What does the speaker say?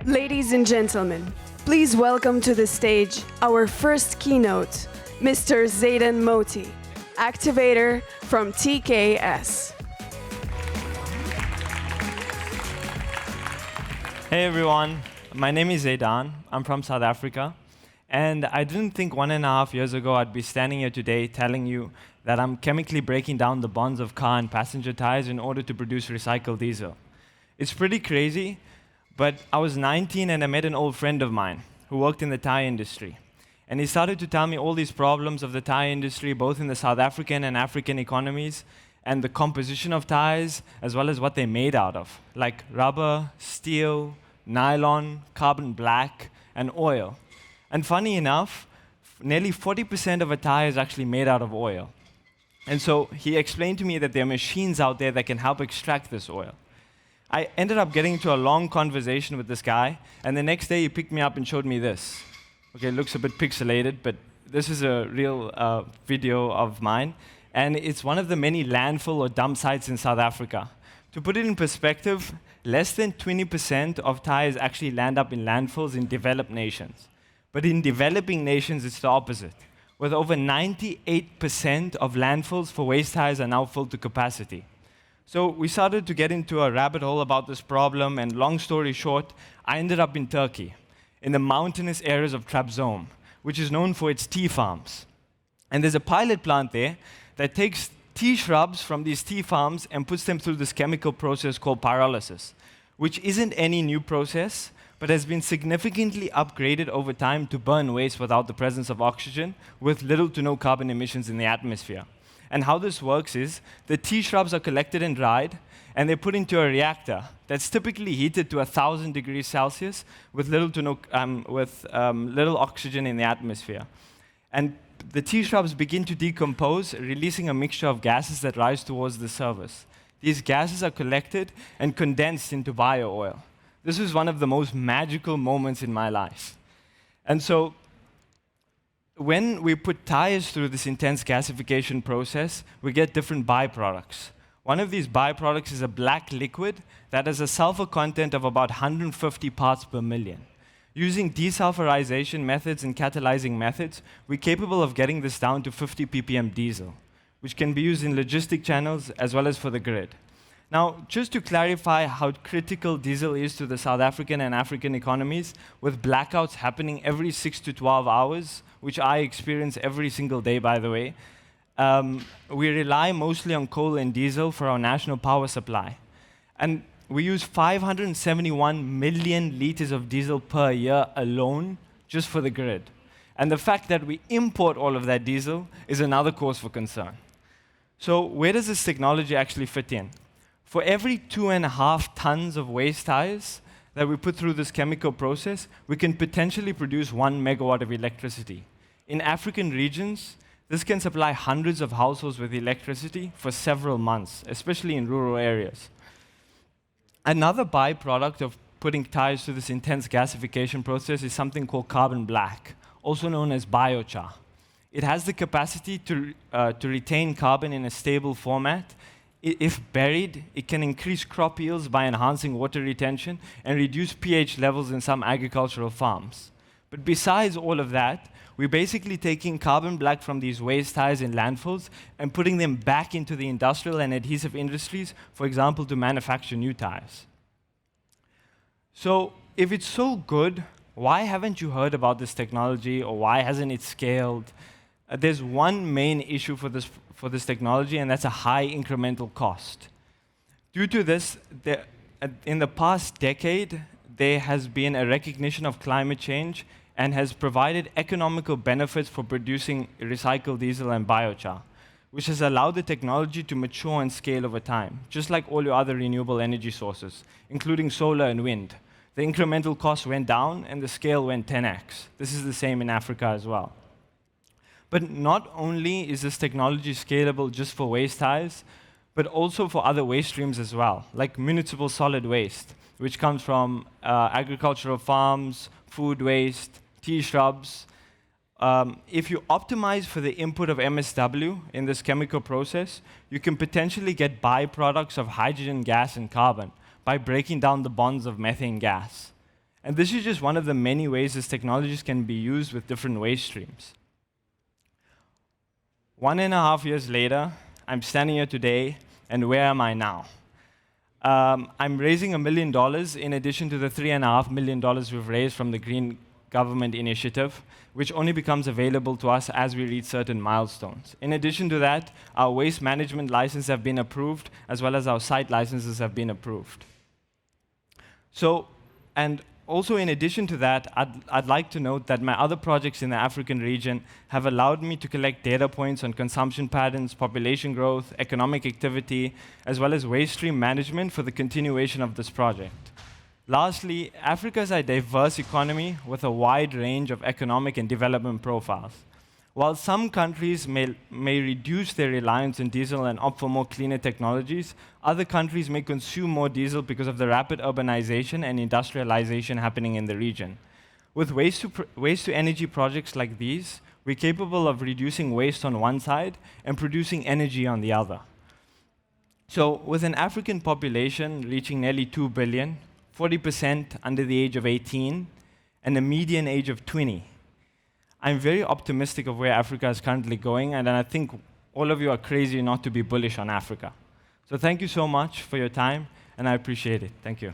Ladies and gentlemen, please welcome to the stage our first keynote, Mr. Zaidan Moti, activator from TKS. Hey everyone, my name is Zaidan. I'm from South Africa. And I didn't think 1.5 years ago I'd be standing here today telling you that I'm chemically breaking down the bonds of car and passenger tires in order to produce recycled diesel. It's pretty crazy, but I was 19 and I met an old friend of mine who worked in the tire industry. And he started to tell me all these problems of the tire industry, both in the South African and African economies, and the composition of tires, as well as what they're made out of, like rubber, steel, nylon, carbon black, and oil. And funny enough, nearly 40% of a tire is actually made out of oil. And so he explained to me that there are machines out there that can help extract this oil. I ended up getting into a long conversation with this guy, and the next day he picked me up and showed me this. Okay, it looks a bit pixelated, but this is a real video of mine, and it's one of the many landfill or dump sites in South Africa. To put it in perspective, less than 20% of tires actually land up in landfills in developed nations. But in developing nations, it's the opposite, with over 98% of landfills for waste tires are now filled to capacity. So we started to get into a rabbit hole about this problem, and long story short, I ended up in Turkey, in the mountainous areas of Trabzon, which is known for its tea farms. And there's a pilot plant there that takes tea shrubs from these tea farms and puts them through this chemical process called pyrolysis, which isn't any new process, but has been significantly upgraded over time to burn waste without the presence of oxygen, with little to no carbon emissions in the atmosphere. And how this works is the tea shrubs are collected and dried, and they're put into a reactor that's typically heated to 1,000 degrees Celsius with little to no little oxygen in the atmosphere. And the tea shrubs begin to decompose, releasing a mixture of gases that rise towards the surface. These gases are collected and condensed into bio-oil. This is one of the most magical moments in my life. And so, when we put tires through this intense gasification process, we get different byproducts. One of these byproducts is a black liquid that has a sulfur content of about 150 parts per million. Using desulfurization methods and catalyzing methods, we're capable of getting this down to 50 ppm diesel, which can be used in logistic channels as well as for the grid. Now, just to clarify how critical diesel is to the South African and African economies, with blackouts happening every 6 to 12 hours, which I experience every single day, by the way, we rely mostly on coal and diesel for our national power supply. And we use 571 million liters of diesel per year alone, just for the grid. And the fact that we import all of that diesel is another cause for concern. So where does this technology actually fit in? For every 2.5 tons of waste tires that we put through this chemical process, we can potentially produce 1 megawatt of electricity. In African regions, this can supply hundreds of households with electricity for several months, especially in rural areas. Another byproduct of putting tires through this intense gasification process is something called carbon black, also known as biochar. It has the capacity to retain carbon in a stable format. If buried, it can increase crop yields by enhancing water retention and reduce pH levels in some agricultural farms. But besides all of that, we're basically taking carbon black from these waste tires in landfills and putting them back into the industrial and adhesive industries, for example, to manufacture new tires. So if it's so good, why haven't you heard about this technology, or why hasn't it scaled? There's one main issue for this technology, and that's a high incremental cost. Due to this, in the past decade, there has been a recognition of climate change and has provided economical benefits for producing recycled diesel and biochar, which has allowed the technology to mature and scale over time, just like all your other renewable energy sources, including solar and wind. The incremental cost went down and the scale went 10x. This is the same in Africa as well. But not only is this technology scalable just for waste tires, but also for other waste streams as well, like municipal solid waste, which comes from agricultural farms, food waste, tea shrubs. If you optimize for the input of MSW in this chemical process, you can potentially get byproducts of hydrogen gas and carbon by breaking down the bonds of methane gas. And this is just one of the many ways these technologies can be used with different waste streams. 1.5 years later, I'm standing here today, and where am I now? I'm raising $1 million in addition to the $3.5 million we've raised from the Green Government Initiative, which only becomes available to us as we reach certain milestones. In addition to that, our waste management license have been approved, as well as our site licenses have been approved. And also in addition to that, I'd like to note that my other projects in the African region have allowed me to collect data points on consumption patterns, population growth, economic activity, as well as waste stream management for the continuation of this project. Lastly, Africa is a diverse economy with a wide range of economic and development profiles. While some countries may reduce their reliance on diesel and opt for more cleaner technologies, other countries may consume more diesel because of the rapid urbanization and industrialization happening in the region. With waste-to-energy projects like these, we're capable of reducing waste on one side and producing energy on the other. So with an African population reaching nearly 2 billion, 40% under the age of 18, and a median age of 20, I'm very optimistic of where Africa is currently going, and I think all of you are crazy not to be bullish on Africa. So thank you so much for your time, and I appreciate it. Thank you.